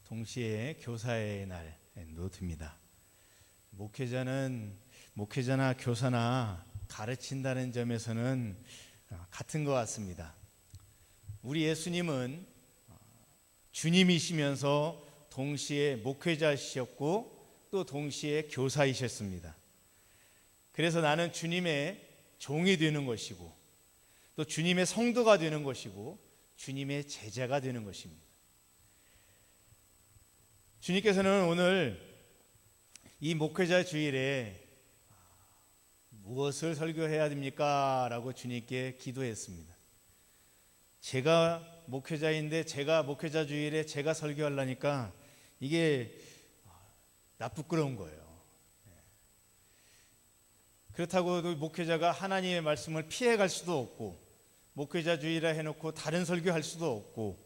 동시에 교사의 날도 듭니다. 목회자나 교사나 가르친다는 점에서는 같은 것 같습니다. 우리 예수님은 주님이시면서 동시에 목회자이셨고 또 동시에 교사이셨습니다. 그래서 나는 주님의 종이 되는 것이고 또 주님의 성도가 되는 것이고 주님의 제자가 되는 것입니다. 주님께서는 오늘 이 목회자 주일에 무엇을 설교해야 됩니까? 라고 주님께 기도했습니다. 제가 목회자인데 제가 목회자 주일에 제가 설교하려니까 이게 나 부끄러운 거예요. 그렇다고 목회자가 하나님의 말씀을 피해갈 수도 없고 목회자 주일이라 해놓고 다른 설교할 수도 없고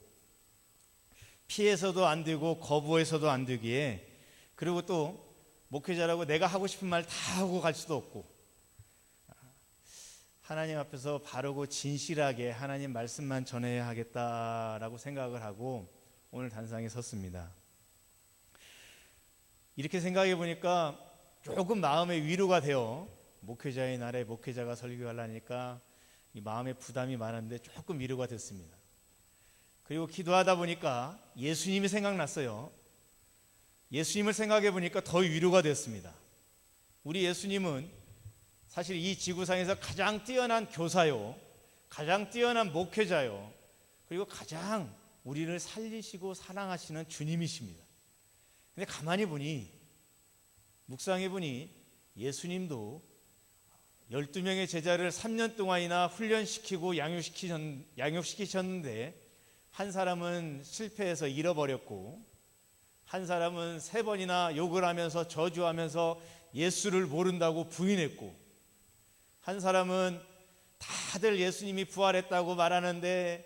피해서도 안 되고 거부해서도 안 되기에 그리고 또 목회자라고 내가 하고 싶은 말 다 하고 갈 수도 없고 하나님 앞에서 바르고 진실하게 하나님 말씀만 전해야 하겠다라고 생각을 하고 오늘 단상에 섰습니다. 이렇게 생각해 보니까 조금 마음의 위로가 돼요. 목회자의 날에 목회자가 설교하려니까 이 마음의 부담이 많았는데 조금 위로가 됐습니다. 그리고 기도하다 보니까 예수님이 생각났어요. 예수님을 생각해 보니까 더 위로가 됐습니다. 우리 예수님은 사실 이 지구상에서 가장 뛰어난 교사요, 가장 뛰어난 목회자요, 그리고 가장 우리를 살리시고 사랑하시는 주님이십니다. 근데 가만히 보니, 묵상해 보니 예수님도 12명의 제자를 3년 동안이나 훈련시키고 양육시키셨는데 한 사람은 실패해서 잃어버렸고 한 사람은 3번이나 욕을 하면서 저주하면서 예수를 모른다고 부인했고 한 사람은 다들 예수님이 부활했다고 말하는데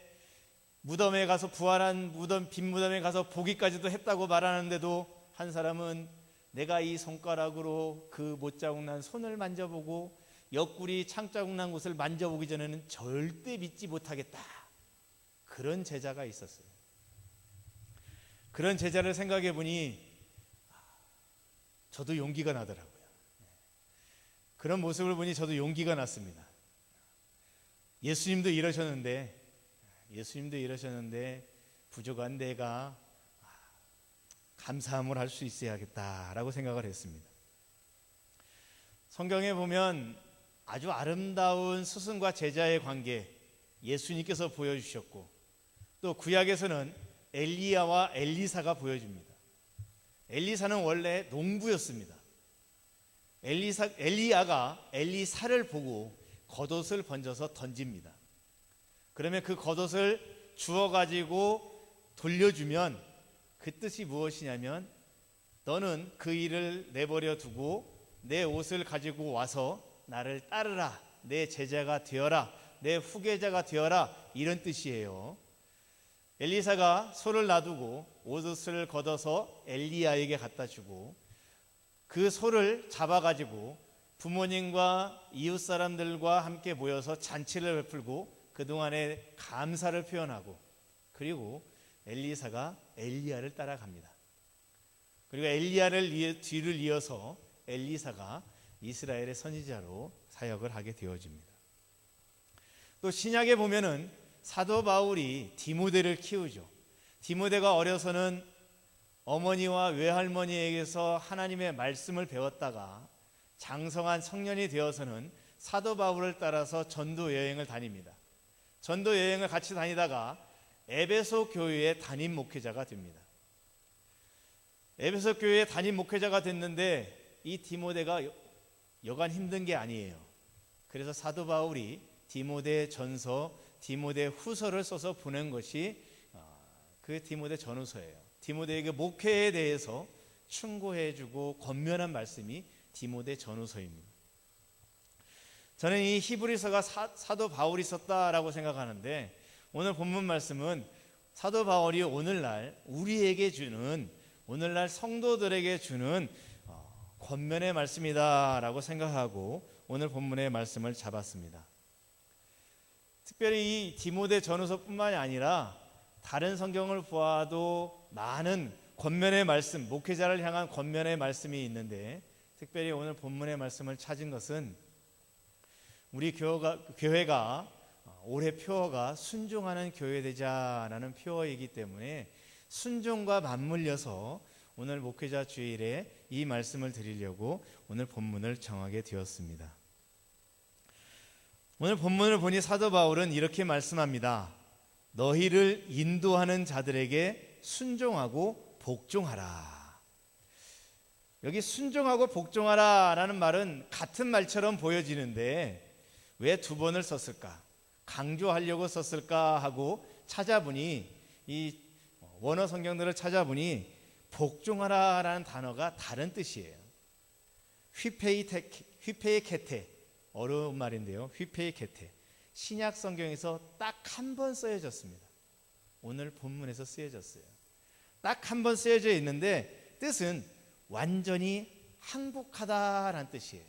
무덤에 가서 빈 무덤에 가서 보기까지도 했다고 말하는데도 한 사람은 내가 이 손가락으로 그 못자국 난 손을 만져보고 옆구리 창자국 난 곳을 만져보기 전에는 절대 믿지 못하겠다. 그런 제자가 있었어요. 그런 제자를 생각해 보니 저도 용기가 나더라고요. 그런 모습을 보니 저도 용기가 났습니다. 예수님도 이러셨는데 부족한 내가 감사함을 할 수 있어야겠다라고 생각을 했습니다. 성경에 보면 아주 아름다운 스승과 제자의 관계 예수님께서 보여주셨고 또 구약에서는 엘리야와 엘리사가 보여줍니다. 엘리사는 원래 농부였습니다. 엘리야가 엘리사를 보고 겉옷을 번져서 던집니다. 그러면 그 겉옷을 주워가지고 돌려주면 그 뜻이 무엇이냐면 너는 그 일을 내버려 두고 내 옷을 가지고 와서 나를 따르라, 내 제자가 되어라, 내 후계자가 되어라, 이런 뜻이에요. 엘리사가 소를 놔두고 옷을 걷어서 엘리야에게 갖다 주고 그 소를 잡아가지고 부모님과 이웃 사람들과 함께 모여서 잔치를 베풀고 그동안의 감사를 표현하고 그리고 엘리사가 엘리야를 따라갑니다. 그리고 엘리야를 뒤를 이어서 엘리사가 이스라엘의 선지자로 사역을 하게 되어집니다. 또 신약에 보면은 사도 바울이 디모데를 키우죠. 디모데가 어려서는 어머니와 외할머니에게서 하나님의 말씀을 배웠다가 장성한 청년이 되어서는 사도 바울을 따라서 전도 여행을 다닙니다. 전도 여행을 같이 다니다가 에베소 교회의 담임 목회자가 됩니다. 에베소 교회의 담임 목회자가 됐는데 이 디모데가 여간 힘든 게 아니에요. 그래서 사도 바울이 디모데 전서, 디모데 후서를 써서 보낸 것이 그 디모데 전후서예요. 디모데에게 목회에 대해서 충고해주고 권면한 말씀이 디모데 전후서입니다. 저는 이 히브리서가 사도 바울이 썼다라고 생각하는데 오늘 본문 말씀은 사도 바울이 오늘날 우리에게 주는 오늘날 성도들에게 주는 권면의 말씀이다라고 생각하고 오늘 본문의 말씀을 잡았습니다. 특별히 이 디모데 전후서뿐만이 아니라 다른 성경을 보아도 많은 권면의 말씀, 목회자를 향한 권면의 말씀이 있는데, 특별히 오늘 본문의 말씀을 찾은 것은 우리 교회가 올해 표어가 순종하는 교회 되자라는 표어이기 때문에 순종과 맞물려서 오늘 목회자 주일에 이 말씀을 드리려고 오늘 본문을 정하게 되었습니다. 오늘 본문을 보니 사도 바울은 이렇게 말씀합니다. 너희를 인도하는 자들에게 순종하고 복종하라. 여기 순종하고 복종하라 라는 말은 같은 말처럼 보여지는데 왜 두 번을 썼을까? 강조하려고 썼을까 하고 찾아보니, 이 원어 성경들을 찾아보니 복종하라 라는 단어가 다른 뜻이에요. 휘페이케테, 어려운 말인데요. 휘페이케테, 신약 성경에서 딱 한 번 쓰여졌습니다. 오늘 본문에서 쓰여졌어요. 딱 한 번 쓰여져 있는데 뜻은 완전히 항복하다라는 뜻이에요.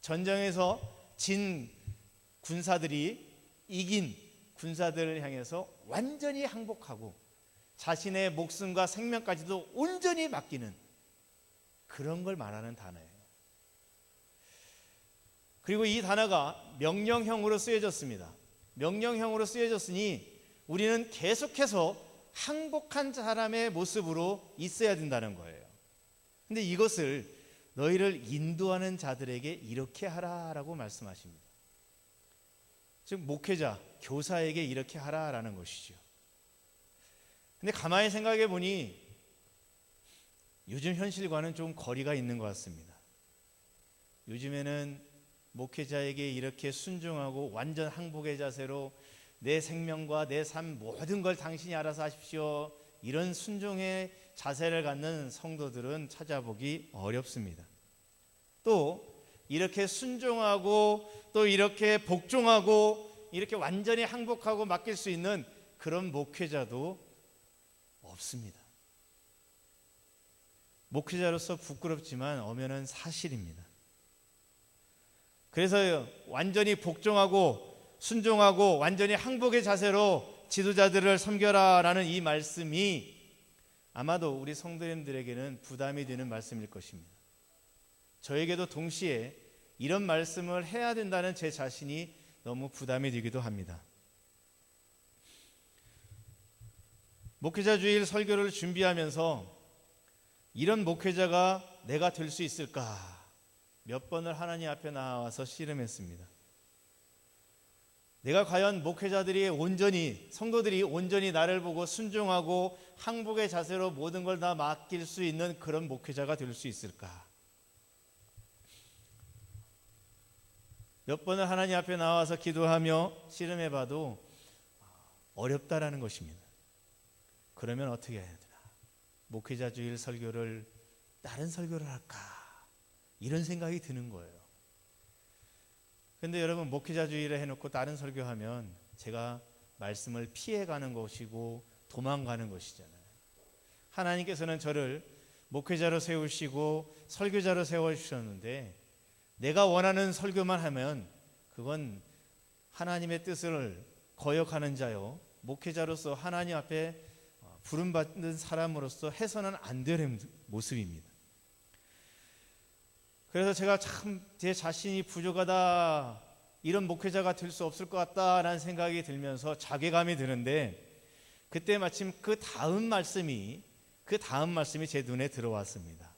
전쟁에서 진 군사들이 이긴 군사들을 향해서 완전히 항복하고 자신의 목숨과 생명까지도 온전히 맡기는 그런 걸 말하는 단어예요. 그리고 이 단어가 명령형으로 쓰여졌습니다. 명령형으로 쓰여졌으니 우리는 계속해서 항복한 사람의 모습으로 있어야 된다는 거예요. 근데 이것을 너희를 인도하는 자들에게 이렇게 하라라고 말씀하십니다. 즉 목회자, 교사에게 이렇게 하라라는 것이죠. 근데 가만히 생각해 보니 요즘 현실과는 좀 거리가 있는 것 같습니다. 요즘에는 목회자에게 이렇게 순종하고 완전 항복의 자세로 내 생명과 내 삶 모든 걸 당신이 알아서 하십시오, 이런 순종의 자세를 갖는 성도들은 찾아보기 어렵습니다. 또 이렇게 순종하고 또 이렇게 복종하고 이렇게 완전히 항복하고 맡길 수 있는 그런 목회자도 없습니다. 목회자로서 부끄럽지만 엄연한 사실입니다. 그래서 완전히 복종하고 순종하고 완전히 항복의 자세로 지도자들을 섬겨라라는 이 말씀이 아마도 우리 성도님들에게는 부담이 되는 말씀일 것입니다. 저에게도 동시에 이런 말씀을 해야 된다는 제 자신이 너무 부담이 되기도 합니다. 목회자 주일 설교를 준비하면서 이런 목회자가 내가 될 수 있을까 몇 번을 하나님 앞에 나와서 씨름했습니다. 내가 과연 목회자들이 온전히, 성도들이 온전히 나를 보고 순종하고 항복의 자세로 모든 걸 다 맡길 수 있는 그런 목회자가 될 수 있을까? 몇 번을 하나님 앞에 나와서 기도하며 씨름해봐도 어렵다라는 것입니다. 그러면 어떻게 해야 되나? 목회자 주일 설교를 다른 설교를 할까? 이런 생각이 드는 거예요. 근데 여러분, 목회자 주일에 해놓고 다른 설교하면 제가 말씀을 피해가는 것이고 도망가는 것이잖아요. 하나님께서는 저를 목회자로 세우시고 설교자로 세워주셨는데 내가 원하는 설교만 하면 그건 하나님의 뜻을 거역하는 자요, 목회자로서 하나님 앞에 부름받는 사람으로서 해서는 안 되는 모습입니다. 그래서 제가 참 제 자신이 부족하다, 이런 목회자가 될 수 없을 것 같다라는 생각이 들면서 자괴감이 드는데, 그때 마침 그 다음 말씀이 제 눈에 들어왔습니다.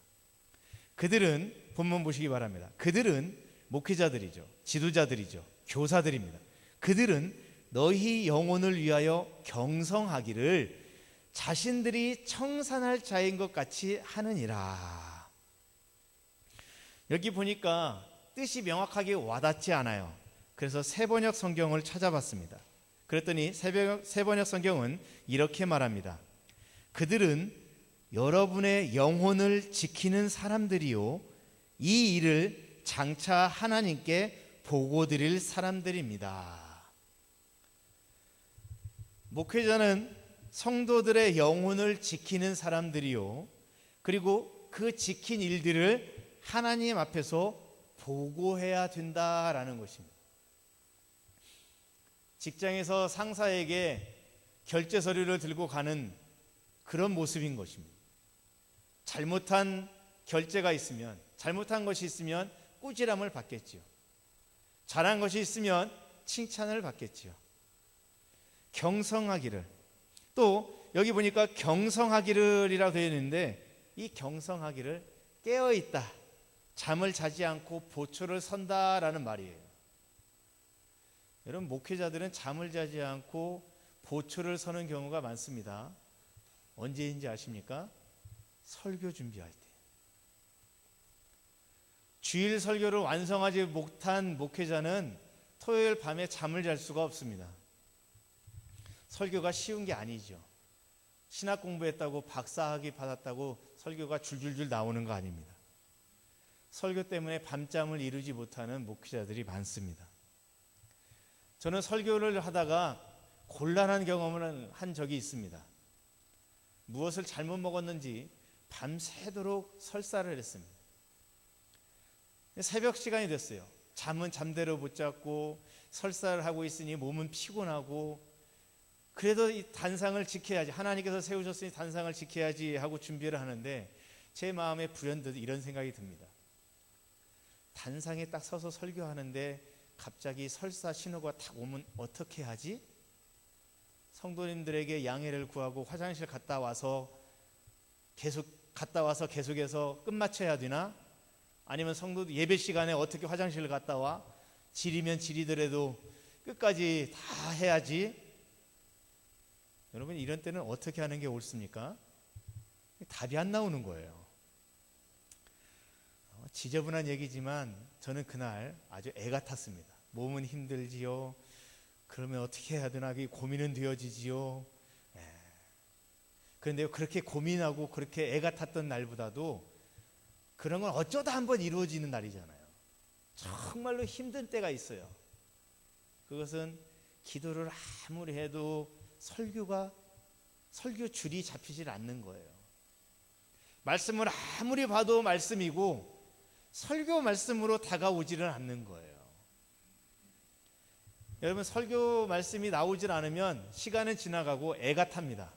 그들은, 본문 보시기 바랍니다. 그들은 목회자들이죠, 지도자들이죠, 교사들입니다. 그들은 너희 영혼을 위하여 경성하기를 자신들이 청산할 자인 것 같이 하느니라. 여기 보니까 뜻이 명확하게 와닿지 않아요. 그래서 세번역 성경을 찾아봤습니다. 그랬더니 세번역 성경은 이렇게 말합니다. 그들은 여러분의 영혼을 지키는 사람들이요, 이 일을 장차 하나님께 보고드릴 사람들입니다. 목회자는 성도들의 영혼을 지키는 사람들이요, 그리고 그 지킨 일들을 하나님 앞에서 보고해야 된다라는 것입니다. 직장에서 상사에게 결제 서류를 들고 가는 그런 모습인 것입니다. 잘못한 결제가 있으면, 잘못한 것이 있으면 꾸지람을 받겠지요. 잘한 것이 있으면 칭찬을 받겠지요. 경성하기를, 또 여기 보니까 경성하기를이라고 되어 있는데, 이 경성하기를 깨어있다, 잠을 자지 않고 보초를 선다라는 말이에요. 여러분, 목회자들은 잠을 자지 않고 보초를 서는 경우가 많습니다. 언제인지 아십니까? 설교 준비할 때. 주일 설교를 완성하지 못한 목회자는 토요일 밤에 잠을 잘 수가 없습니다. 설교가 쉬운 게 아니죠. 신학 공부했다고 박사학위 받았다고 설교가 줄줄줄 나오는 거 아닙니다. 설교 때문에 밤잠을 이루지 못하는 목회자들이 많습니다. 저는 설교를 하다가 곤란한 경험을 한 적이 있습니다. 무엇을 잘못 먹었는지 밤새도록 설사를 했습니다. 새벽 시간이 됐어요. 잠은 잠대로 못 잤고 설사를 하고 있으니 몸은 피곤하고, 그래도 이 단상을 지켜야지, 하나님께서 세우셨으니 단상을 지켜야지 하고 준비를 하는데, 제 마음에 불현듯 이런 생각이 듭니다. 단상에 딱 서서 설교하는데 갑자기 설사 신호가 탁 오면 어떻게 하지? 성도님들에게 양해를 구하고 화장실 갔다 와서 계속해서 끝마쳐야 되나? 아니면 성도 예배 시간에 어떻게 화장실을 갔다 와? 지리면 지리더라도 끝까지 다 해야지. 여러분, 이런 때는 어떻게 하는 게 옳습니까? 답이 안 나오는 거예요. 지저분한 얘기지만 저는 그날 아주 애가 탔습니다. 몸은 힘들지요. 그러면 어떻게 해야 되나 고민은 되어지지요. 그런데 그렇게 고민하고 그렇게 애가 탔던 날보다도 그런 건 어쩌다 한번 이루어지는 날이잖아요. 정말로 힘든 때가 있어요. 그것은 기도를 아무리 해도 설교 줄이 잡히질 않는 거예요. 말씀을 아무리 봐도 말씀이고 설교 말씀으로 다가오지를 않는 거예요. 여러분, 설교 말씀이 나오질 않으면 시간은 지나가고 애가 탑니다.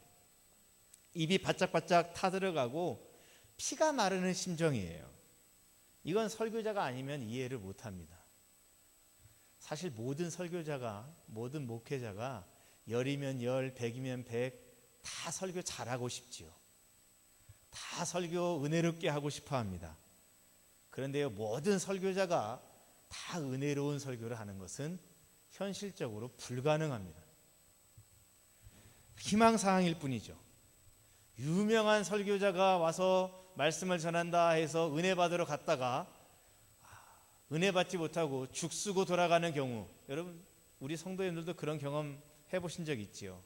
입이 바짝바짝 타들어가고 피가 마르는 심정이에요. 이건 설교자가 아니면 이해를 못합니다. 사실 모든 설교자가, 모든 목회자가 10이면 10, 100이면 100 다 설교 잘하고 싶지요. 다 설교 은혜롭게 하고 싶어 합니다. 그런데요, 모든 설교자가 다 은혜로운 설교를 하는 것은 현실적으로 불가능합니다. 희망사항일 뿐이죠. 유명한 설교자가 와서 말씀을 전한다 해서 은혜 받으러 갔다가 은혜 받지 못하고 죽쓰고 돌아가는 경우, 여러분, 우리 성도님들도 그런 경험 해보신 적 있지요.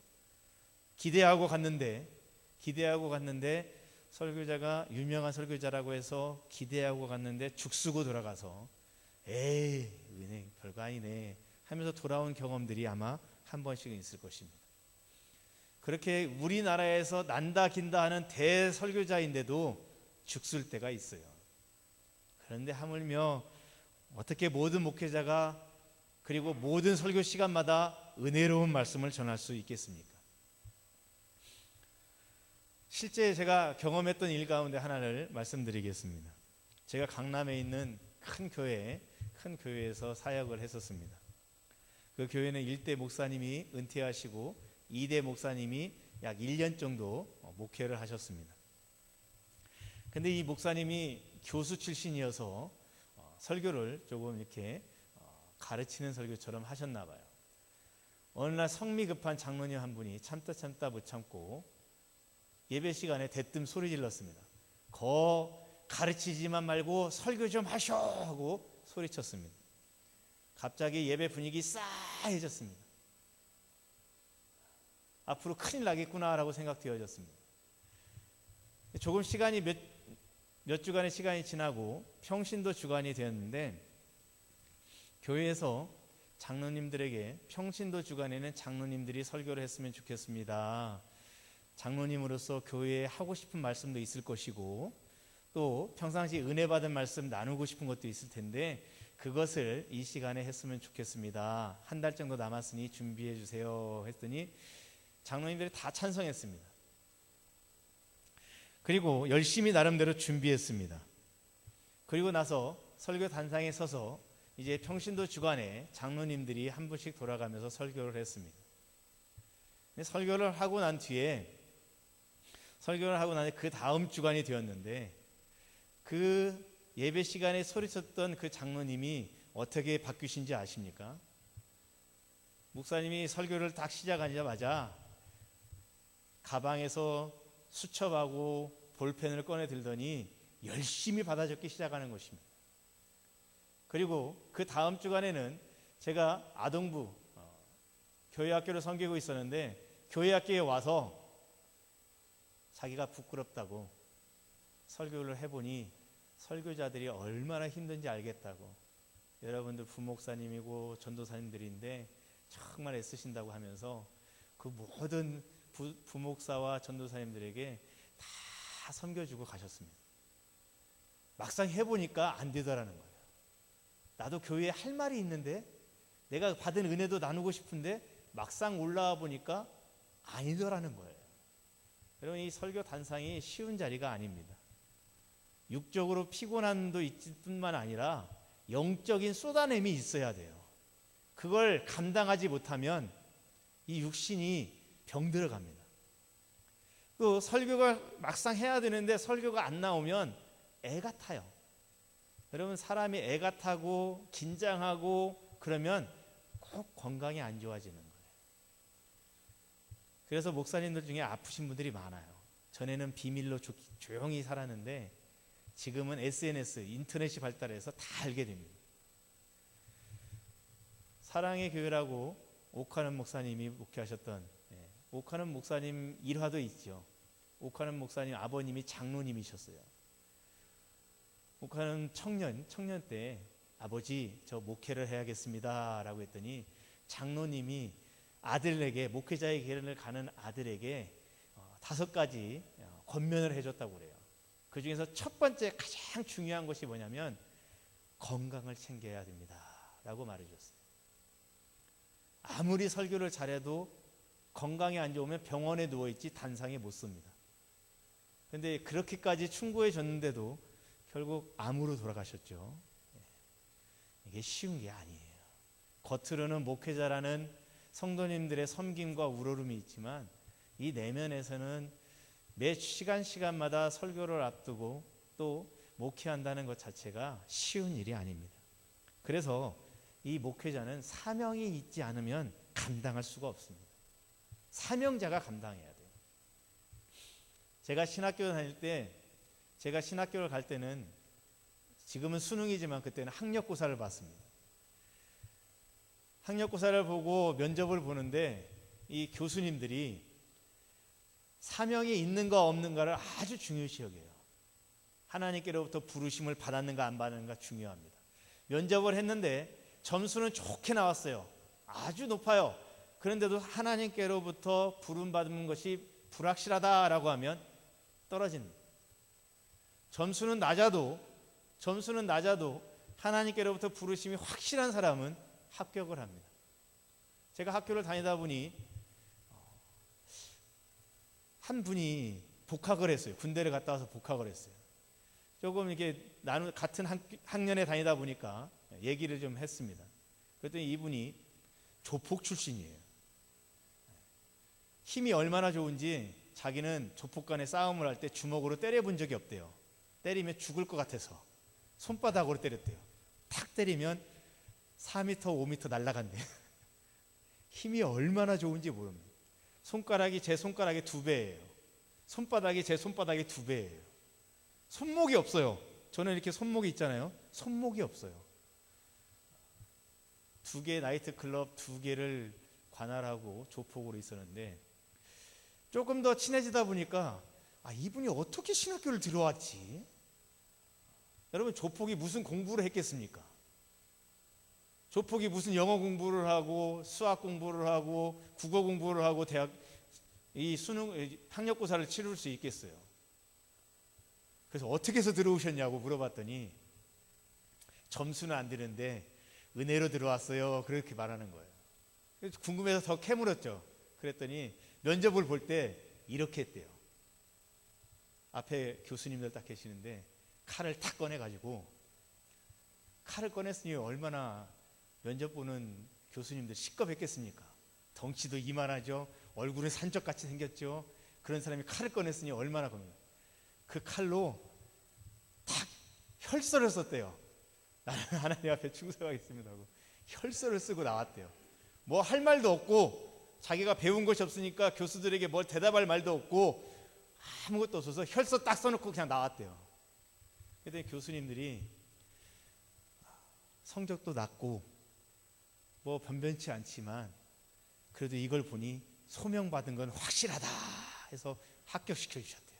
기대하고 갔는데 설교자가 유명한 설교자라고 해서 기대하고 갔는데 죽쓰고 돌아가서 에이, 은혜 별거 아니네 하면서 돌아온 경험들이 아마 한 번씩은 있을 것입니다. 그렇게 우리나라에서 난다 긴다 하는 대설교자인데도 죽을 때가 있어요. 그런데 하물며 어떻게 모든 목회자가 그리고 모든 설교 시간마다 은혜로운 말씀을 전할 수 있겠습니까? 실제 제가 경험했던 일 가운데 하나를 말씀드리겠습니다. 제가 강남에 있는 큰 교회에서 사역을 했었습니다. 그 교회는 1대 목사님이 은퇴하시고 2대 목사님이 약 1년 정도 목회를 하셨습니다. 근데 이 목사님이 교수 출신이어서 설교를 조금 이렇게 가르치는 설교처럼 하셨나 봐요. 어느 날 성미 급한 장로님 한 분이 참다 못 참고 예배 시간에 대뜸 소리 질렀습니다. 가르치지만 말고 설교 좀 하셔 하고 소리쳤습니다. 갑자기 예배 분위기 싸해졌습니다. 앞으로 큰일 나겠구나라고 생각되어졌습니다. 조금 시간이 몇 주간의 시간이 지나고 평신도 주간이 되었는데, 교회에서 장로님들에게 평신도 주간에는 장로님들이 설교를 했으면 좋겠습니다. 장로님으로서 교회에 하고 싶은 말씀도 있을 것이고 또 평상시 은혜 받은 말씀 나누고 싶은 것도 있을 텐데 그것을 이 시간에 했으면 좋겠습니다. 한 달 정도 남았으니 준비해 주세요 했더니 장로님들이 다 찬성했습니다. 그리고 열심히 나름대로 준비했습니다. 그리고 나서 설교 단상에 서서 이제 평신도 주간에 장로님들이 한 분씩 돌아가면서 설교를 했습니다. 설교를 하고 난 뒤에 그 다음 주간이 되었는데, 그 예배 시간에 소리쳤던 그 장로님이 어떻게 바뀌신지 아십니까? 목사님이 설교를 딱 시작하자마자 가방에서 수첩하고 볼펜을 꺼내 들더니 열심히 받아 적기 시작하는 것입니다. 그리고 그 다음 주간에는 제가 아동부 교회 학교를 섬기고 있었는데, 교회 학교에 와서 자기가 부끄럽다고 설교를 해보니 설교자들이 얼마나 힘든지 알겠다고, 여러분들 부목사님이고 전도사님들인데 정말 애쓰신다고 하면서 그 모든 부목사와 전도사님들에게 다 섬겨주고 가셨습니다. 막상 해보니까 안 되더라는 거예요. 나도 교회에 할 말이 있는데, 내가 받은 은혜도 나누고 싶은데 막상 올라와 보니까 아니더라는 거예요. 여러분, 이 설교 단상이 쉬운 자리가 아닙니다. 육적으로 피곤함도 있을 뿐만 아니라 영적인 쏟아냄이 있어야 돼요. 그걸 감당하지 못하면 이 육신이 병들어 갑니다. 또 설교가 막상 해야 되는데 설교가 안 나오면 애가 타요. 여러분, 사람이 애가 타고 긴장하고 그러면 꼭 건강이 안 좋아지는 거예요. 그래서 목사님들 중에 아프신 분들이 많아요. 전에는 비밀로 조용히 살았는데 지금은 SNS, 인터넷이 발달해서 다 알게 됩니다. 사랑의 교회라고 옥하는 목사님이 목회하셨던, 옥하는 목사님 일화도 있죠. 옥하는 목사님 아버님이 장로님이셨어요. 옥하는 청년 때 아버지, 저 목회를 해야겠습니다 라고 했더니 장로님이 아들에게, 목회자의 길을 가는 아들에게 5가지 권면을 해줬다고 그래요. 그 중에서 첫 번째 가장 중요한 것이 뭐냐면 건강을 챙겨야 됩니다 라고 말해줬어요. 아무리 설교를 잘해도 건강이 안 좋으면 병원에 누워있지 단상에 못 섭니다. 그런데 그렇게까지 충고해 줬는데도 결국 암으로 돌아가셨죠. 이게 쉬운 게 아니에요. 겉으로는 목회자라는 성도님들의 섬김과 우러름이 있지만 이 내면에서는 매 시간마다 설교를 앞두고 또 목회한다는 것 자체가 쉬운 일이 아닙니다. 그래서 이 목회자는 사명이 있지 않으면 감당할 수가 없습니다. 사명자가 감당해야 돼요. 제가 신학교를 갈 때는, 지금은 수능이지만 그때는 학력고사를 봤습니다. 학력고사를 보고 면접을 보는데 이 교수님들이 사명이 있는가 없는가를 아주 중요시 여겨요. 하나님께로부터 부르심을 받았는가 안 받았는가 중요합니다. 면접을 했는데 점수는 좋게 나왔어요. 아주 높아요. 그런데도 하나님께로부터 부름받은 것이 불확실하다라고 하면 떨어집니다. 점수는 낮아도 하나님께로부터 부르심이 확실한 사람은 합격을 합니다. 제가 학교를 다니다 보니 한 분이 복학을 했어요. 군대를 갔다 와서 복학을 했어요. 조금 이렇게 같은 학년에 다니다 보니까 얘기를 좀 했습니다. 그랬더니 이분이 조폭 출신이에요. 힘이 얼마나 좋은지 자기는 조폭 간의 싸움을 할 때 주먹으로 때려본 적이 없대요. 때리면 죽을 것 같아서 손바닥으로 때렸대요. 탁 때리면 4m, 5m 날아간대요. 힘이 얼마나 좋은지 모릅니다. 손가락이 제 손가락의 2배예요. 손바닥이 제 손바닥의 2배예요. 손목이 없어요. 저는 이렇게 손목이 있잖아요. 손목이 없어요. 2개 나이트클럽 2개를 관할하고 조폭으로 있었는데 조금 더 친해지다 보니까 이분이 어떻게 신학교를 들어왔지? 여러분, 조폭이 무슨 공부를 했겠습니까? 조폭이 무슨 영어 공부를 하고 수학 공부를 하고 국어 공부를 하고 학력고사를 치를 수 있겠어요? 그래서 어떻게 해서 들어오셨냐고 물어봤더니 점수는 안 되는데 은혜로 들어왔어요. 그렇게 말하는 거예요. 그래서 궁금해서 더 캐물었죠. 그랬더니 면접을 볼 때 이렇게 했대요. 앞에 교수님들 딱 계시는데 칼을 탁 꺼내가지고, 칼을 꺼냈으니 얼마나 면접 보는 교수님들 시겁했겠습니까? 덩치도 이만하죠. 얼굴은 산적같이 생겼죠. 그런 사람이 칼을 꺼냈으니 얼마나 겁니다. 그 칼로 탁 혈서를 썼대요. 나는 하나님 앞에 충성하겠습니다 하고 혈서를 쓰고 나왔대요. 뭐 할 말도 없고, 자기가 배운 것이 없으니까 교수들에게 뭘 대답할 말도 없고 아무것도 없어서 혈서 딱 써놓고 그냥 나왔대요. 그랬더니 교수님들이 성적도 낮고 뭐 변변치 않지만 그래도 이걸 보니 소명받은 건 확실하다 해서 합격시켜 주셨대요.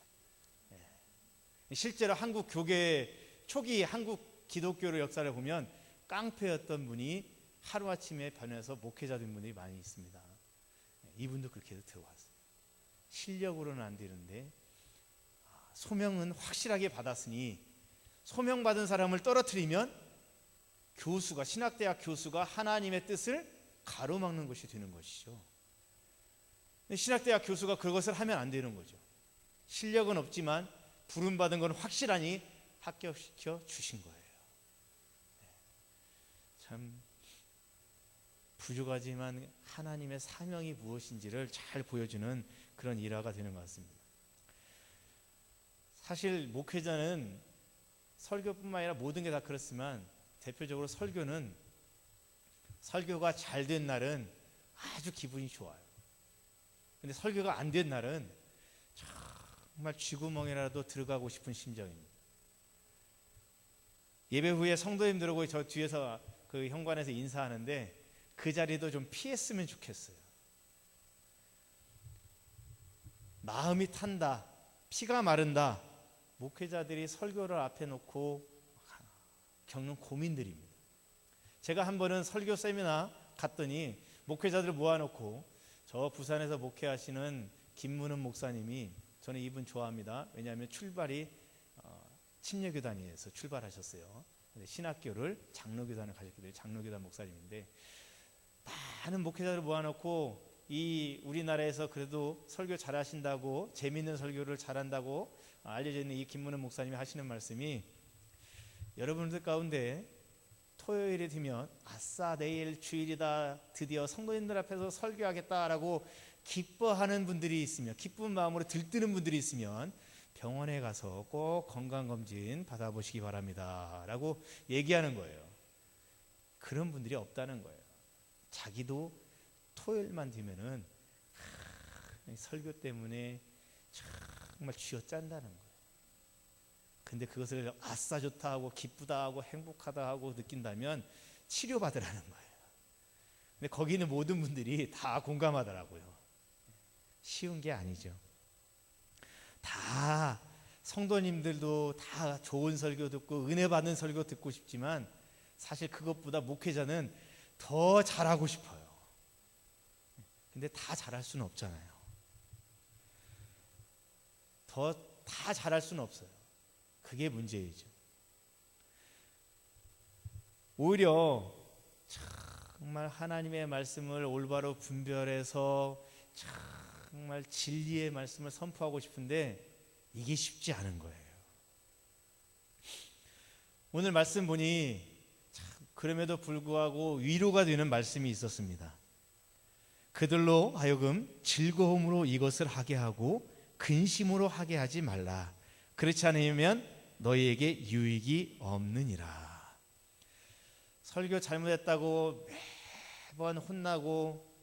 실제로 한국 교계 초기 한국 기독교의 역사를 보면 깡패였던 분이 하루아침에 변해서 목회자 된 분들이 많이 있습니다. 이분도 그렇게 해서 들어왔어요. 실력으로는 안 되는데 소명은 확실하게 받았으니, 소명받은 사람을 떨어뜨리면 교수가, 신학대학 교수가 하나님의 뜻을 가로막는 것이 되는 것이죠. 신학대학 교수가 그것을 하면 안 되는 거죠. 실력은 없지만 부름받은 건 확실하니 합격시켜 주신 거예요. 참 부족하지만 하나님의 사명이 무엇인지를 잘 보여주는 그런 일화가 되는 것 같습니다. 사실 목회자는 설교뿐만 아니라 모든 게 다 그렇지만 대표적으로 설교가 잘 된 날은 아주 기분이 좋아요. 근데 설교가 안 된 날은 정말 쥐구멍이라도 들어가고 싶은 심정입니다. 예배 후에 성도님들하고 저 뒤에서 그 현관에서 인사하는데 그 자리도 좀 피했으면 좋겠어요. 마음이 탄다, 피가 마른다, 목회자들이 설교를 앞에 놓고 겪는 고민들입니다. 제가 한 번은 설교 세미나 갔더니 목회자들을 모아놓고 저 부산에서 목회하시는 김문은 목사님이, 저는 이분 좋아합니다. 왜냐하면 출발이 침례교단에서 출발하셨어요. 신학교를 장로교단을 가셨기 때문에 장로교단 목사님인데, 많은 목회자들을 모아놓고 이 우리나라에서 그래도 설교 잘하신다고, 재미있는 설교를 잘한다고 알려져 있는 이 김문은 목사님이 하시는 말씀이, 여러분들 가운데 토요일이 되면 아싸 내일 주일이다, 드디어 성도님들 앞에서 설교하겠다라고 기뻐하는 분들이 있으면, 기쁜 마음으로 들뜨는 분들이 있으면 병원에 가서 꼭 건강검진 받아보시기 바랍니다 라고 얘기하는 거예요. 그런 분들이 없다는 거예요. 자기도 토요일만 되면은 설교 때문에 정말 쥐어짠다는 거예요. 근데 그것을 아싸 좋다 하고 기쁘다 하고 행복하다 하고 느낀다면 치료받으라는 거예요. 근데 거기 있는 모든 분들이 다 공감하더라고요. 쉬운 게 아니죠. 다 성도님들도 다 좋은 설교 듣고 은혜 받는 설교 듣고 싶지만, 사실 그것보다 목회자는 더 잘하고 싶어요. 근데 다 잘할 수는 없잖아요. 다 잘할 수는 없어요. 그게 문제이죠. 오히려 정말 하나님의 말씀을 올바로 분별해서 정말 진리의 말씀을 선포하고 싶은데 이게 쉽지 않은 거예요. 오늘 말씀 보니 그럼에도 불구하고 위로가 되는 말씀이 있었습니다. 그들로 하여금 즐거움으로 이것을 하게 하고 근심으로 하게 하지 말라. 그렇지 않으면 너희에게 유익이 없느니라. 설교 잘못했다고 매번 혼나고,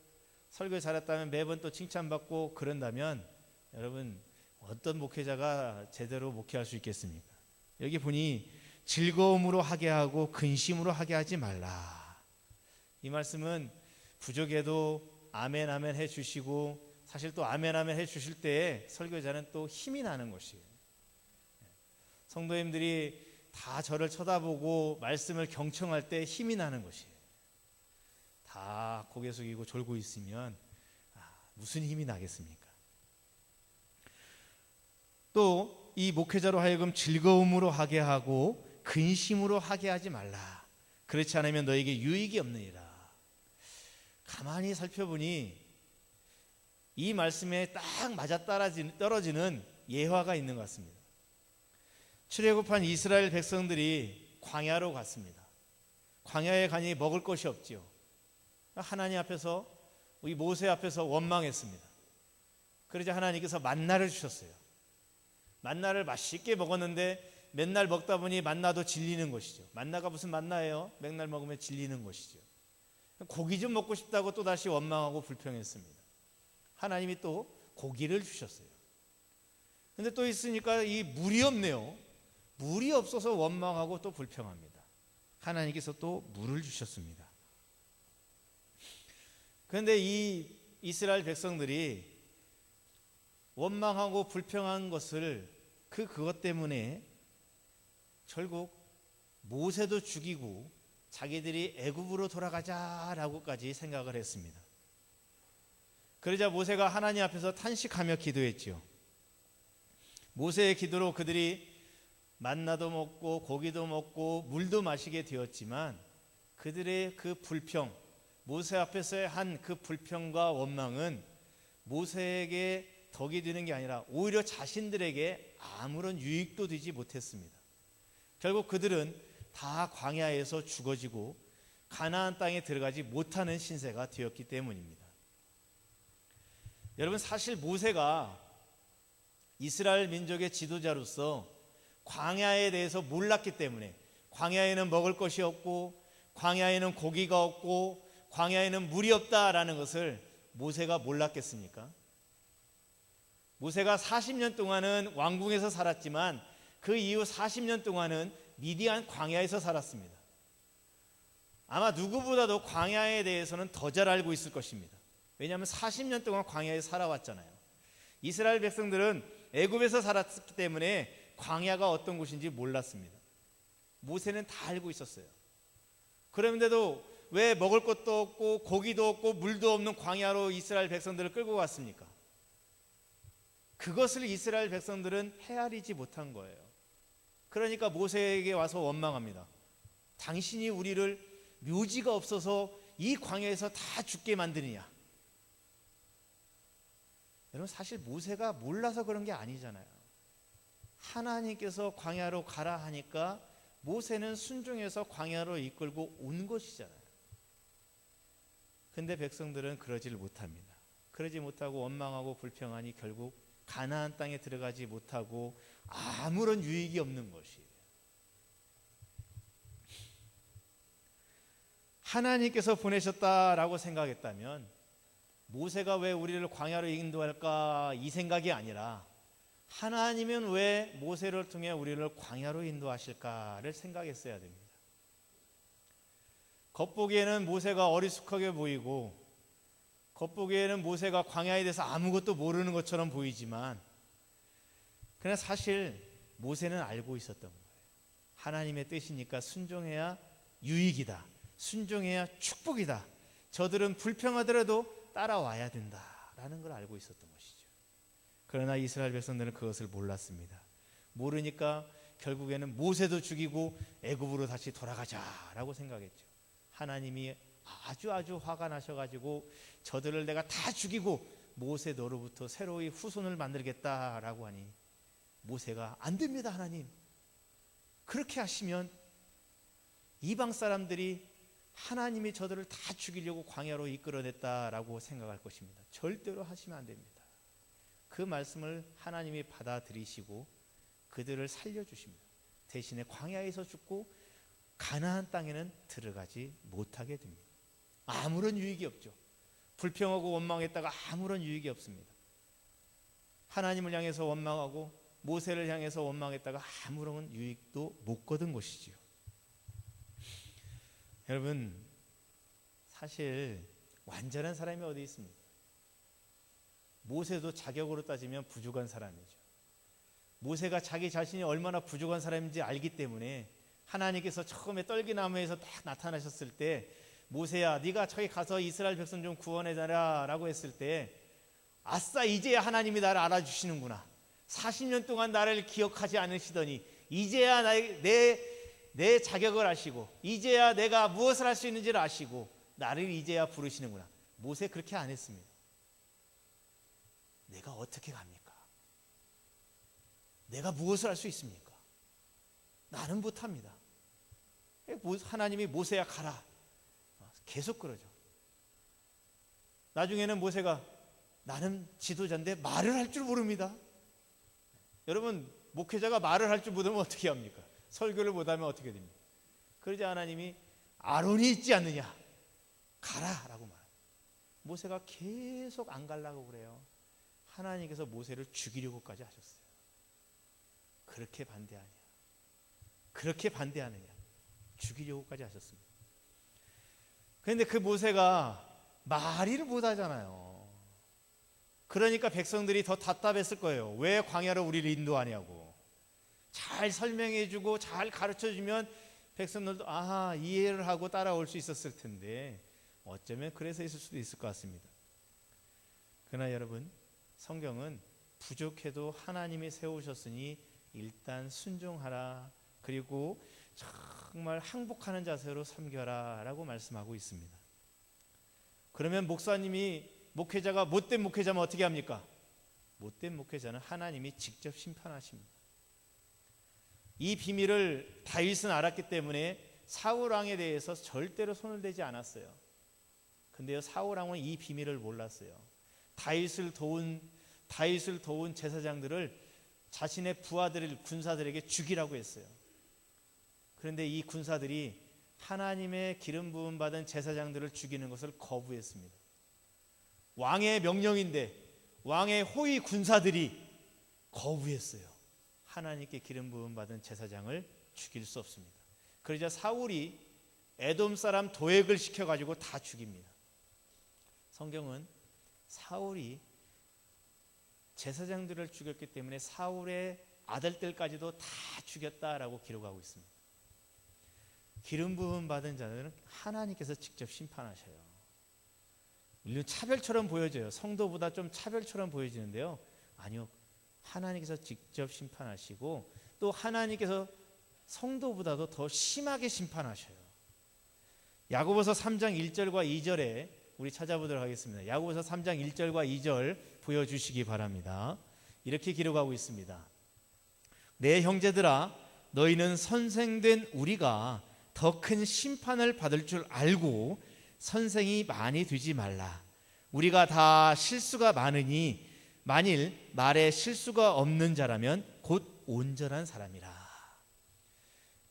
설교 잘했다면 매번 또 칭찬받고 그런다면 여러분, 어떤 목회자가 제대로 목회할 수 있겠습니까? 여기 보니 즐거움으로 하게 하고 근심으로 하게 하지 말라. 이 말씀은 부족해도 아멘 아멘 해주시고, 사실 또 아멘 아멘 해주실 때에 설교자는 또 힘이 나는 것이에요. 성도님들이 다 저를 쳐다보고 말씀을 경청할 때 힘이 나는 것이에요. 다 고개 숙이고 졸고 있으면 무슨 힘이 나겠습니까? 또 이 목회자로 하여금 즐거움으로 하게 하고 근심으로 하게 하지 말라. 그렇지 않으면 너에게 유익이 없느니라. 가만히 살펴보니 이 말씀에 딱 맞아떨어지는 예화가 있는 것 같습니다. 출애굽한 이스라엘 백성들이 광야로 갔습니다. 광야에 가니 먹을 것이 없지요. 하나님 앞에서, 이 모세 앞에서 원망했습니다. 그러자 하나님께서 만나를 주셨어요. 만나를 맛있게 먹었는데 맨날 먹다 보니 만나도 질리는 것이죠. 만나가 무슨 만나예요? 맨날 먹으면 질리는 것이죠. 고기 좀 먹고 싶다고 또다시 원망하고 불평했습니다. 하나님이 또 고기를 주셨어요. 근데 또 있으니까 이 물이 없네요. 물이 없어서 원망하고 또 불평합니다. 하나님께서 또 물을 주셨습니다. 그런데 이 이스라엘 백성들이 원망하고 불평한 것을 그것 때문에 결국 모세도 죽이고 자기들이 애굽으로 돌아가자라고까지 생각을 했습니다. 그러자 모세가 하나님 앞에서 탄식하며 기도했지요. 모세의 기도로 그들이 만나도 먹고 고기도 먹고 물도 마시게 되었지만 그들의 그 불평, 모세 앞에서의 한 그 불평과 원망은 모세에게 덕이 되는 게 아니라 오히려 자신들에게 아무런 유익도 되지 못했습니다. 결국 그들은 다 광야에서 죽어지고 가나안 땅에 들어가지 못하는 신세가 되었기 때문입니다. 여러분, 사실 모세가 이스라엘 민족의 지도자로서 광야에 대해서 몰랐기 때문에, 광야에는 먹을 것이 없고 광야에는 고기가 없고 광야에는 물이 없다라는 것을 모세가 몰랐겠습니까? 모세가 40년 동안은 왕궁에서 살았지만 그 이후 40년 동안은 미디안 광야에서 살았습니다. 아마 누구보다도 광야에 대해서는 더 잘 알고 있을 것입니다. 왜냐하면 40년 동안 광야에 살아왔잖아요. 이스라엘 백성들은 애굽에서 살았기 때문에 광야가 어떤 곳인지 몰랐습니다. 모세는 다 알고 있었어요. 그런데도 왜 먹을 것도 없고 고기도 없고 물도 없는 광야로 이스라엘 백성들을 끌고 갔습니까? 그것을 이스라엘 백성들은 헤아리지 못한 거예요. 그러니까 모세에게 와서 원망합니다. 당신이 우리를 묘지가 없어서 이 광야에서 다 죽게 만드느냐. 여러분, 사실 모세가 몰라서 그런 게 아니잖아요. 하나님께서 광야로 가라 하니까 모세는 순종해서 광야로 이끌고 온 것이잖아요. 근데 백성들은 그러지를 못합니다. 그러지 못하고 원망하고 불평하니 결국 가나안 땅에 들어가지 못하고 아무런 유익이 없는 것이에요. 하나님께서 보내셨다라고 생각했다면 모세가 왜 우리를 광야로 인도할까, 이 생각이 아니라 하나님은 왜 모세를 통해 우리를 광야로 인도하실까를 생각했어야 됩니다. 겉보기에는 모세가 어리숙하게 보이고 겉보기에는 모세가 광야에 대해서 아무것도 모르는 것처럼 보이지만 그러나 사실 모세는 알고 있었던 거예요. 하나님의 뜻이니까 순종해야 유익이다. 순종해야 축복이다. 저들은 불평하더라도 따라와야 된다라는 걸 알고 있었던 것이죠. 그러나 이스라엘 백성들은 그것을 몰랐습니다. 모르니까 결국에는 모세도 죽이고 애굽으로 다시 돌아가자라고 생각했죠. 하나님이 아주 화가 나셔가지고 저들을 내가 다 죽이고 모세 너로부터 새로이 후손을 만들겠다라고 하니 모세가 안 됩니다. 하나님, 그렇게 하시면 이방 사람들이 하나님이 저들을 다 죽이려고 광야로 이끌어냈다라고 생각할 것입니다. 절대로 하시면 안 됩니다. 그 말씀을 하나님이 받아들이시고 그들을 살려주십니다. 대신에 광야에서 죽고 가나안 땅에는 들어가지 못하게 됩니다. 아무런 유익이 없죠. 불평하고 원망했다가 아무런 유익이 없습니다. 하나님을 향해서 원망하고 모세를 향해서 원망했다가 아무런 유익도 못 거둔 것이지요. 여러분, 사실 완전한 사람이 어디 있습니까? 모세도 자격으로 따지면 부족한 사람이죠. 모세가 자기 자신이 얼마나 부족한 사람인지 알기 때문에 하나님께서 처음에 떨기나무에서 딱 나타나셨을 때 모세야, 네가 저기 가서 이스라엘 백성 좀 구원해달라 라고 했을 때 아싸, 이제야 하나님이 나를 알아주시는구나. 40년 동안 나를 기억하지 않으시더니 이제야 내 자격을 아시고 이제야 내가 무엇을 할 수 있는지를 아시고 나를 이제야 부르시는구나. 모세 그렇게 안 했습니다. 내가 어떻게 갑니까? 내가 무엇을 할 수 있습니까? 나는 못합니다. 하나님이 모세야 가라 계속 그러죠. 나중에는 모세가 나는 지도자인데 말을 할 줄 모릅니다. 여러분, 목회자가 말을 할 줄 모르면 어떻게 합니까? 설교를 못하면 어떻게 됩니까? 그러자 하나님이 아론이 있지 않느냐 가라라고 말합니다. 모세가 계속 안 가려고 그래요. 하나님께서 모세를 죽이려고까지 하셨어요. 그렇게 반대하냐, 그렇게 반대하느냐, 죽이려고까지 하셨습니다. 그런데 그 모세가 말을 못하잖아요. 그러니까 백성들이 더 답답했을 거예요. 왜 광야로 우리를 인도하냐고. 잘 설명해주고 잘 가르쳐주면 백성들도 이해를 하고 따라올 수 있었을 텐데 어쩌면 그래서 있을 수도 있을 것 같습니다. 그러나 여러분, 성경은 부족해도 하나님이 세우셨으니 일단 순종하라, 그리고 정말 항복하는 자세로 섬겨라 라고 말씀하고 있습니다. 그러면 목회자가 못된 목회자면 어떻게 합니까? 못된 목회자는 하나님이 직접 심판하십니다. 이 비밀을 다윗은 알았기 때문에 사울 왕에 대해서 절대로 손을 대지 않았어요. 근데요, 사울 왕은 이 비밀을 몰랐어요. 다윗을 도운 제사장들을 자신의 부하들, 군사들에게 죽이라고 했어요. 그런데 이 군사들이 하나님의 기름 부음 받은 제사장들을 죽이는 것을 거부했습니다. 왕의 명령인데 왕의 호위 군사들이 거부했어요. 하나님께 기름 부음 받은 제사장을 죽일 수 없습니다. 그러자 사울이 에돔 사람 도액을 시켜가지고 다 죽입니다. 성경은 사울이 제사장들을 죽였기 때문에 사울의 아들들까지도 다 죽였다라고 기록하고 있습니다. 기름 부음 받은 자들은 하나님께서 직접 심판하셔요. 물론 차별처럼 보여져요. 성도보다 좀 차별처럼 보여지는데요, 아니요, 하나님께서 직접 심판하시고 또 하나님께서 성도보다도 더 심하게 심판하셔요. 야고보서 3장 1절과 2절에 우리 찾아보도록 하겠습니다. 야고보서 3장 1절과 2절 보여주시기 바랍니다. 이렇게 기록하고 있습니다. 내 형제들아, 너희는 선생된 우리가 더 큰 심판을 받을 줄 알고 선생이 많이 되지 말라. 우리가 다 실수가 많으니 만일 말에 실수가 없는 자라면 곧 온전한 사람이라.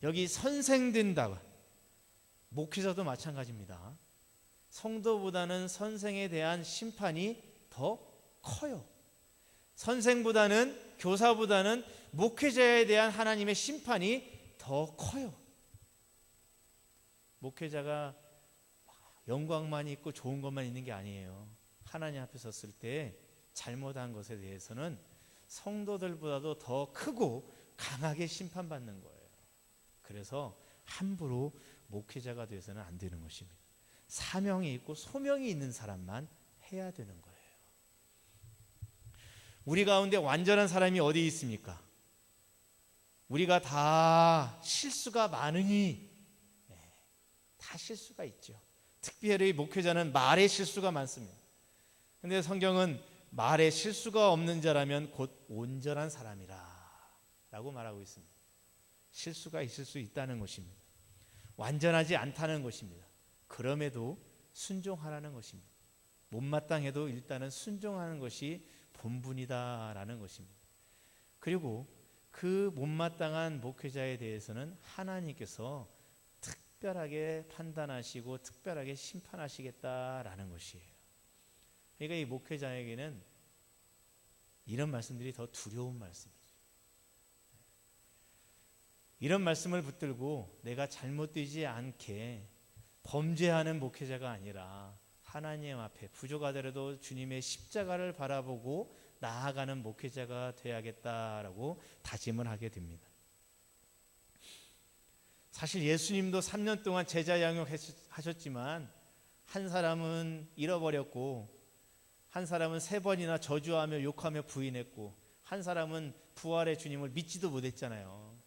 여기 선생된다고, 목회자도 마찬가지입니다. 성도보다는 선생에 대한 심판이 더 커요. 선생보다는, 교사보다는 목회자에 대한 하나님의 심판이 더 커요. 목회자가 영광만 있고 좋은 것만 있는 게 아니에요. 하나님 앞에 섰을 때 잘못한 것에 대해서는 성도들보다도 더 크고 강하게 심판받는 거예요. 그래서 함부로 목회자가 돼서는 안 되는 것입니다. 사명이 있고 소명이 있는 사람만 해야 되는 거예요. 우리 가운데 완전한 사람이 어디 있습니까? 우리가 다 실수가 많으니, 다 실수가 있죠. 특별히 목회자는 말에 실수가 많습니다. 그런데 성경은 말에 실수가 없는 자라면 곧 온전한 사람이라 라고 말하고 있습니다. 실수가 있을 수 있다는 것입니다. 완전하지 않다는 것입니다. 그럼에도 순종하라는 것입니다. 못마땅해도 일단은 순종하는 것이 본분이다라는 것입니다. 그리고 그 못마땅한 목회자에 대해서는 하나님께서 특별하게 판단하시고 특별하게 심판하시겠다라는 것이에요. 그러니까 이 목회자에게는 이런 말씀들이 더 두려운 말씀이죠. 이런 말씀을 붙들고 내가 잘못되지 않게 범죄하는 목회자가 아니라 하나님 앞에 부족하더라도 주님의 십자가를 바라보고 나아가는 목회자가 되어야겠다라고 다짐을 하게 됩니다. 사실 예수님도 3년 동안 제자 양육하셨지만 한 사람은 잃어버렸고, 한 사람은 3번이나 저주하며 욕하며 부인했고, 한 사람은 부활의 주님을 믿지도 못했잖아요.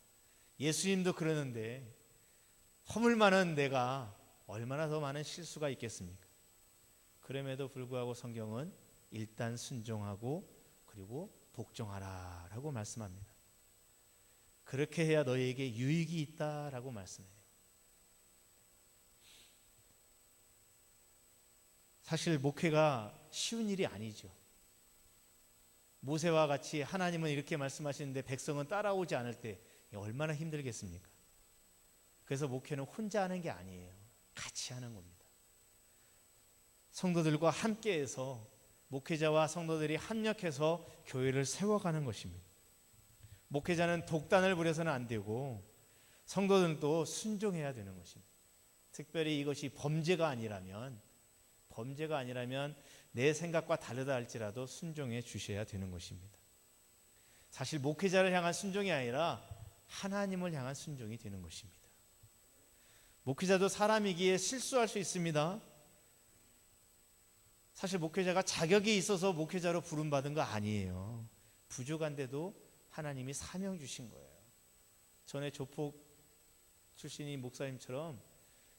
예수님도 그러는데 허물 많은 내가 얼마나 더 많은 실수가 있겠습니까? 그럼에도 불구하고 성경은 일단 순종하고 그리고 복종하라 라고 말씀합니다. 그렇게 해야 너희에게 유익이 있다라고 말씀해요. 사실 목회가 쉬운 일이 아니죠. 모세와 같이 하나님은 이렇게 말씀하시는데 백성은 따라오지 않을 때 얼마나 힘들겠습니까? 그래서 목회는 혼자 하는 게 아니에요. 같이 하는 겁니다. 성도들과 함께해서 목회자와 성도들이 합력해서 교회를 세워가는 것입니다. 목회자는 독단을 부려서는 안 되고 성도들도 순종해야 되는 것입니다. 특별히 이것이 범죄가 아니라면 내 생각과 다르다 할지라도 순종해 주셔야 되는 것입니다. 사실 목회자를 향한 순종이 아니라 하나님을 향한 순종이 되는 것입니다. 목회자도 사람이기에 실수할 수 있습니다. 사실 목회자가 자격이 있어서 목회자로 부름받은 거 아니에요. 부족한데도 하나님이 사명 주신 거예요. 전에 조폭 출신인 목사님처럼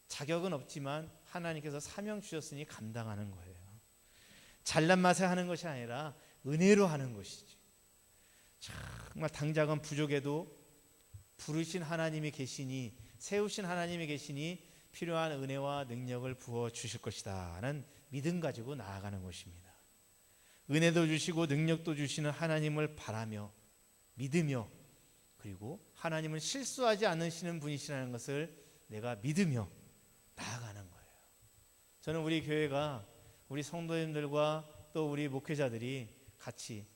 자격은 없지만 하나님께서 사명 주셨으니 감당하는 거예요. 잘난 맛에 하는 것이 아니라 은혜로 하는 것이지. 정말 당장은 부족해도 부르신 하나님이 계시니, 세우신 하나님이 계시니 필요한 은혜와 능력을 부어 주실 것이다 하는 믿음 가지고 나아가는 것입니다. 은혜도 주시고 능력도 주시는 하나님을 바라며 믿으며, 그리고 하나님은 실수하지 않으시는 분이시라는 것을 내가 믿으며 나아가는 거예요. 저는 우리 교회가 우리 성도님들과 또 우리 목회자들이 같이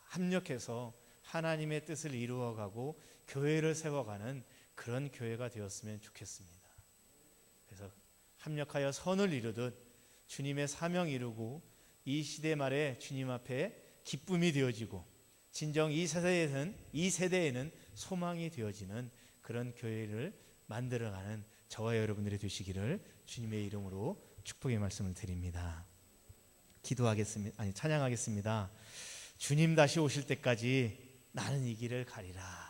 합력해서 하나님의 뜻을 이루어가고 교회를 세워가는 그런 교회가 되었으면 좋겠습니다. 그래서 합력하여 선을 이루듯 주님의 사명 이루고 이 시대 말에 주님 앞에 기쁨이 되어지고 진정 이 세대에는 소망이 되어지는 그런 교회를 만들어가는 저와 여러분들이 되시기를 주님의 이름으로 축복의 말씀을 드립니다. 찬양하겠습니다. 주님 다시 오실 때까지 나는 이 길을 가리라.